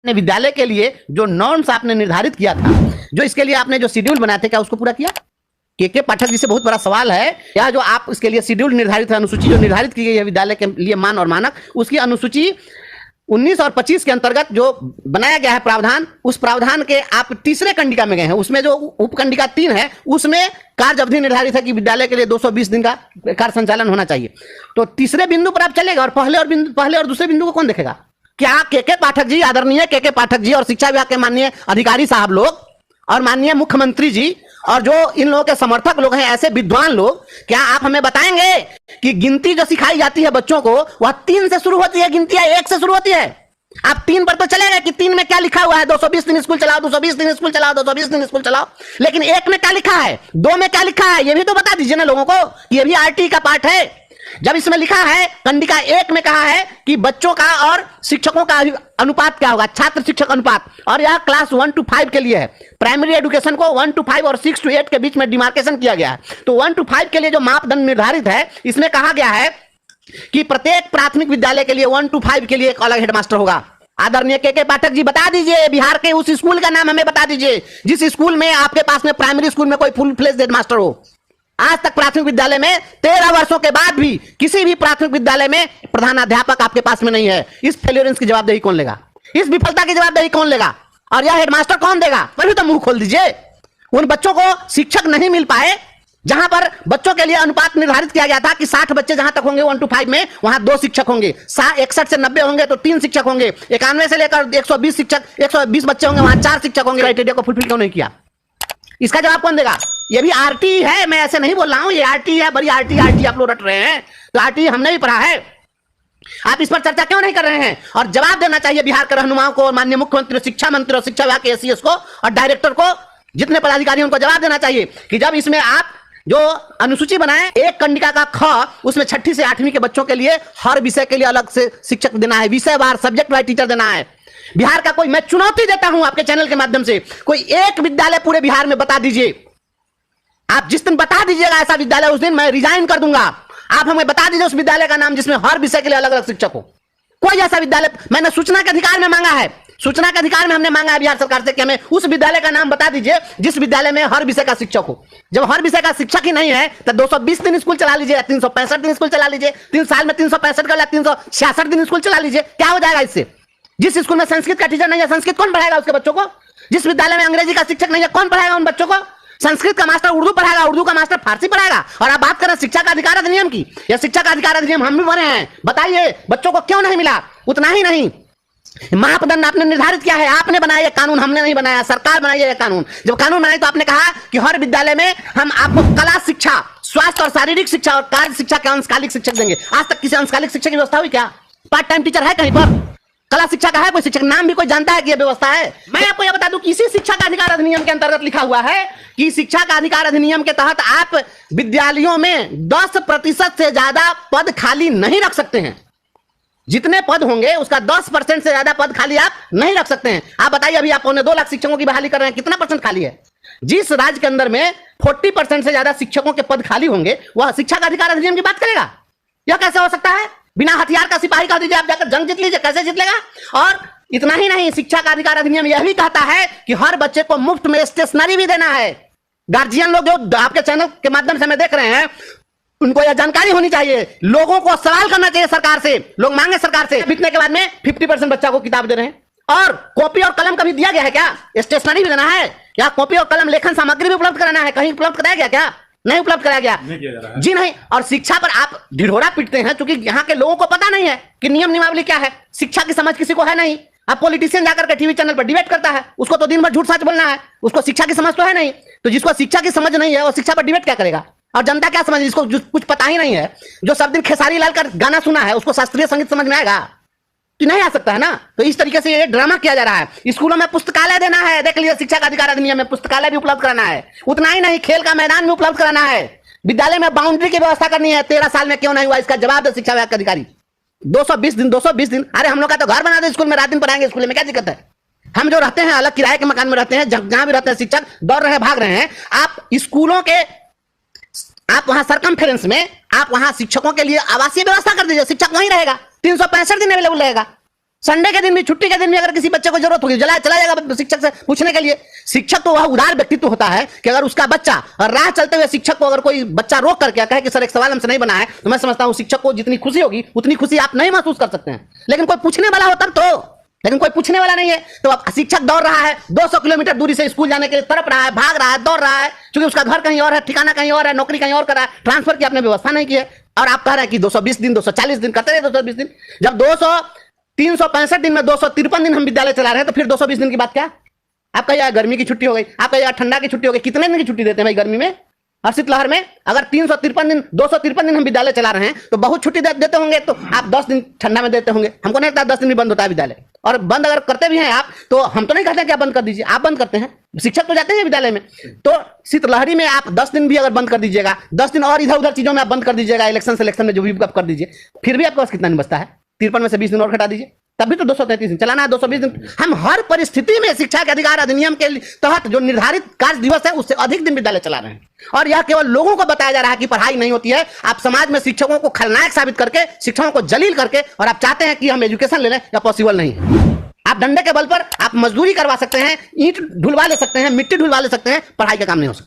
विद्यालय के लिए जो नॉर्म्स आपने निर्धारित किया था, जो इसके लिए आपने जो शेड्यूल बनाए थे, क्या उसको पूरा किया? के पाठक जी से बहुत बड़ा सवाल है, या जो आप इसके लिए शेड्यूल निर्धारित है, अनुसूची जो निर्धारित की गई है विद्यालय के लिए मान और मानक, उसकी अनुसूची 19 और 25 के अंतर्गत जो बनाया गया है प्रावधान, उस प्रावधान के आप तीसरे कंडिका में गए हैं। उसमें जो उपकंडिका 3 है उसमें कार्य अवधि निर्धारित है कि विद्यालय के लिए 220 दिन का कार्य संचालन होना चाहिए। तो तीसरे बिंदु पर आप चलेगा और पहले और दूसरे बिंदु को कौन देखेगा? क्या के पाठक जी, आदरणीय के पाठक जी और शिक्षा विभाग के माननीय अधिकारी साहब लोग और माननीय मुख्यमंत्री जी और जो इन लोगों के समर्थक लोग हैं, ऐसे विद्वान लोग, क्या आप हमें बताएंगे कि गिनती जो सिखाई जाती है बच्चों को वह 3 से शुरू होती है, गिनती 1 से शुरू होती है? आप 3 पर तो चलेगा कि 3 में क्या लिखा हुआ है, 220 दिन स्कूल चलाओ, 220 दिन स्कूल चलाओ, 220 दिन स्कूल चलाओ, लेकिन 1 में क्या लिखा है, 2 में क्या लिखा है, यह भी तो बता दीजिए ना लोगों को। यह भी आरटी का पार्ट है। जब इसमें लिखा है कंडिका 1 में कहा है कि बच्चों का और शिक्षकों का अनुपात क्या होगा, छात्र शिक्षक अनुपात, और यह क्लास 1 to 5 के लिए है। प्राइमरी एजुकेशन को 1 to 5 और 6 to 8 के बीच में डिमार्केशन किया गया है। तो 1 to 5 के लिए जो मापदंड निर्धारित है, इसमें कहा गया है कि प्रत्येक प्राथमिक विद्यालय के लिए 1 to 5 के लिए एक अलग हेडमास्टर होगा। आदरणीय के पाठक जी बता दीजिए, बिहार के उस स्कूल का नाम हमें बता दीजिए जिस स्कूल में आपके पास में प्राइमरी स्कूल में कोई फुल फ्लेज्ड हेडमास्टर हो। आज तक प्राथमिक विद्यालय में 13 वर्षों के बाद भी किसी भी प्राथमिक विद्यालय में प्रधानाध्यापक आपके पास में नहीं है। इस फेल्योरेंस की जवाबदेही कौन लेगा? इस विफलता की जवाबदेही कौन लेगा? और यह हेडमास्टर कौन देगा? पहले तो मुंह खोल दीजिए। उन बच्चों को शिक्षक नहीं मिल पाए जहां पर बच्चों के लिए अनुपात निर्धारित किया गया था कि 60 बच्चे जहां तक होंगे 1 to 5 में, वहां 2 शिक्षक होंगे। 61 से 90 होंगे तो 3 शिक्षक होंगे। 91 से लेकर 120 शिक्षक 120 बच्चे होंगे, वहां 4 शिक्षक होंगे। क्राइटेरिया को फुलफिल क्यों नहीं किया? इसका जवाब कौन देगा? ये भी आरटी है, मैं ऐसे नहीं बोल रहा हूं, ये आरटी है, बड़ी आरटी आप लोग रट रहे हैं। तो आरटी हमने भी पढ़ा है, आप इस पर चर्चा क्यों नहीं कर रहे हैं? और जवाब देना चाहिए बिहार के रहनुमाओं को, माननीय मुख्यमंत्री, शिक्षा मंत्री और शिक्षा विभाग के एसीएस को और डायरेक्टर को, जितने पदाधिकारी उनको जवाब देना चाहिए कि जब इसमें आप जो अनुसूची बनाए, एक कंडिका का ख, उसमें 6ठी से 8वीं के बच्चों के लिए हर विषय के लिए अलग से शिक्षक देना है, विषयवार सब्जेक्ट वाइज टीचर देना है। बिहार का कोई, मैं चुनौती देता हूं आपके चैनल के माध्यम से, कोई एक विद्यालय पूरे बिहार में बता दीजिए। आप जिस दिन बता दीजिएगा ऐसा विद्यालय, उस दिन मैं रिजाइन कर दूंगा। आप हमें बता दीजिए उस विद्यालय का नाम जिसमें हर विषय के लिए अलग अलग शिक्षक हो। कोई ऐसा विद्यालय, मैंने सूचना के अधिकार में मांगा है, सूचना के अधिकार में हमने मांगा है बिहार सरकार से कि हमें उस विद्यालय का नाम बता दीजिए जिस विद्यालय में हर विषय का शिक्षक हो। जब हर विषय का शिक्षक ही नहीं है तो 220 दिन स्कूल चला लीजिए, 365 दिन स्कूल चला लीजिए, 3 साल में 365 का 366 दिन स्कूल चला लीजिए, क्या हो जाएगा इससे? जिस स्कूल में संस्कृत का टीचर नहीं है, संस्कृत कौन पढ़ाएगा उसके बच्चों को? जिस विद्यालय में अंग्रेजी का शिक्षक नहीं है, कौन पढ़ाएगा उन बच्चों को? संस्कृत का मास्टर उर्दू पढ़ाएगा, उर्दू का मास्टर फारसी पढ़ाएगा। और आप बात करें शिक्षा का अधिकार अधिनियम की, या शिक्षा का अधिकार अधिनियम हम भी बने हैं, बताइए बच्चों को क्यों नहीं मिला? उतना ही नहीं, मापदंड आपने निर्धारित किया है, आपने बनाया ये कानून, हमने नहीं बनाया, सरकार बनाई है कानून। जब कानून बनाई तो आपने कहा कि हर विद्यालय में हम आपको कला शिक्षा, स्वास्थ्य और शारीरिक शिक्षा और कार्य शिक्षा के अंशकालिक शिक्षक देंगे। आज तक किसी अंशकालिक शिक्षक की व्यवस्था हुई क्या? पार्ट टाइम टीचर है कहीं पर? कला शिक्षा का है कोई शिक्षक? नाम भी कोई जानता है कि यह व्यवस्था है? मैं आपको यह बता दूं कि इसी शिक्षा का अधिकार अधिनियम के अंतर्गत लिखा हुआ है कि शिक्षा का अधिकार अधिनियम के तहत आप विद्यालयों में 10% से ज्यादा पद खाली नहीं रख सकते हैं। जितने पद होंगे उसका 10% से ज्यादा पद खाली आप नहीं रख सकते हैं। आप बताइए, अभी आप 2.25 लाख शिक्षकों की बहाली कर रहे हैं, कितना परसेंट खाली है? जिस राज्य के अंदर में 40% से ज्यादा शिक्षकों के पद खाली होंगे, वह शिक्षा का अधिकार अधिनियम की बात करेगा? यह कैसे हो सकता है? बिना हथियार का सिपाही कह दीजिए आप जाकर जंग जीत लीजिए, कैसे जीत लेगा? और इतना ही नहीं, शिक्षा का अधिकार अधिनियम यह भी कहता है कि हर बच्चे को मुफ्त में स्टेशनरी भी देना है। गार्जियन लोग जो आपके चैनल के माध्यम से हमें देख रहे हैं, उनको यह जानकारी होनी चाहिए, लोगों को सवाल करना चाहिए सरकार से, लोग मांगे सरकार से। बीतने के बाद में 50% बच्चा को किताब दे रहे हैं, और कॉपी और कलम कभी दिया गया है क्या? स्टेशनरी भी देना है या कॉपी और कलम, लेखन सामग्री भी उपलब्ध कराना है, कहीं उपलब्ध कराया गया क्या? नहीं उपलब्ध कराया गया, जी नहीं। और शिक्षा पर आप ढिढोरा पीटते हैं क्योंकि यहाँ के लोगों को पता नहीं है कि नियम नियमावली क्या है, शिक्षा की समझ किसी को है नहीं। अब पॉलिटिशियन जाकर के टीवी चैनल पर डिबेट करता है, उसको तो दिन भर झूठ सच बोलना है, उसको शिक्षा की समझ तो है नहीं। तो जिसको शिक्षा की समझ नहीं है वो शिक्षा पर डिबेट क्या करेगा? और जनता क्या समझ, जिसको कुछ पता ही नहीं है, जो सब दिन खेसारी लाल का गाना सुना है, उसको शास्त्रीय संगीत समझ में आएगा? तो नहीं आ सकता है ना। तो इस तरीके से ये ड्रामा किया जा रहा है। स्कूलों में पुस्तकालय देना है, देख लीजिए शिक्षा का अधिकार अधिनियम में पुस्तकालय भी उपलब्ध कराना है। उतना ही नहीं, खेल का मैदान भी उपलब्ध कराना है, विद्यालय में बाउंड्री की व्यवस्था करनी है। 13 साल में क्यों नहीं हुआ, इसका जवाब दे शिक्षा विभाग के अधिकारी। 220 दिन, अरे हम लोग का तो घर बना दे स्कूल में, रात दिन पढ़ाएंगे स्कूल में, क्या दिक्कत है? हम जो रहते हैं अलग किराए के मकान में रहते हैं, जहां भी रहते हैं शिक्षक दौड़ रहे भाग रहे हैं। आप स्कूलों के, आप वहां सरकमफेरेंस में आप वहां शिक्षकों के लिए आवासीय व्यवस्था कर दीजिए, शिक्षक वहीं रहेगा, 365 दिन अवेलेबल रहेगा। संडे के दिन भी, छुट्टी के दिन भी अगर किसी बच्चे को जरूरत होगी चला जाएगा शिक्षक से पूछने के लिए। शिक्षक तो वह उदार व्यक्तित्व होता है कि अगर उसका बच्चा राह चलते हुए शिक्षक को अगर कोई बच्चा रोक करके कहे कि सर एक सवाल हमसे नहीं बना है, तो मैं समझता हूं शिक्षक को जितनी खुशी होगी उतनी खुशी आप नहीं महसूस कर सकते हैं। लेकिन कोई पूछने वाला हो तब तो, लेकिन कोई पूछने वाला नहीं है। तो अब शिक्षक दौड़ रहा है 200 किलोमीटर दूरी से स्कूल जाने के लिए, तड़प रहा है, भाग रहा है, दौड़ रहा है, क्योंकि उसका घर कहीं और है, ठिकाना कहीं और है, नौकरी कहीं और कर रहा है, ट्रांसफर की आपने व्यवस्था नहीं की है। और आप कह रहे हैं कि 220 दिन 240 दिन करते रहे 220 दिन। जब 365 दिन में 253 दिन हम विद्यालय चला रहे हैं, तो फिर 220 दिन की बात क्या? आपका यह गर्मी की छुट्टी हो गई, आपका यह ठंडा की छुट्टी हो गई। कितने दिन की छुट्टी देते हैं भाई गर्मी में और शीतलहर में? अगर 353 दिन 253 दिन हम विद्यालय चला रहे हैं तो बहुत छुट्टी देते होंगे, तो आप 10 दिन ठंडा में देते होंगे। हमको नहीं लगता 10 दिन भी बंद होता है विद्यालय। और बंद अगर करते भी हैं आप, तो हम तो नहीं कहते कि आप बंद कर दीजिए, आप बंद करते हैं, शिक्षक तो जाते हैं विद्यालय में। तो शीतलहरी में आप 10 दिन भी अगर बंद कर दीजिएगा, 10 दिन और इधर उधर चीजों में आप बंद कर दीजिएगा, इलेक्शन सिलेक्शन में जो भी आप कर दीजिए, फिर भी आपके पास कितना दिन बचता है? 53 में से 20 दिन और घटा दीजिए, तब भी तो 233 दिन चलाना है। 220 दिन हम हर परिस्थिति में शिक्षा के अधिकार अधिनियम के तहत जो निर्धारित कार्य दिवस है उससे अधिक दिन विद्यालय चला रहे हैं। और यह केवल लोगों को बताया जा रहा है कि पढ़ाई नहीं होती है। आप समाज में शिक्षकों को खलनायक साबित करके, शिक्षकों को जलील करके, और आप चाहते हैं कि हम एजुकेशन ले लें, या पॉसिबल नहीं है। आप डंडे के बल पर आप मजदूरी करवा सकते हैं, ईंट ढुलवा ले सकते हैं, मिट्टी ढुलवा ले सकते हैं, पढ़ाई का काम नहीं हो सकता।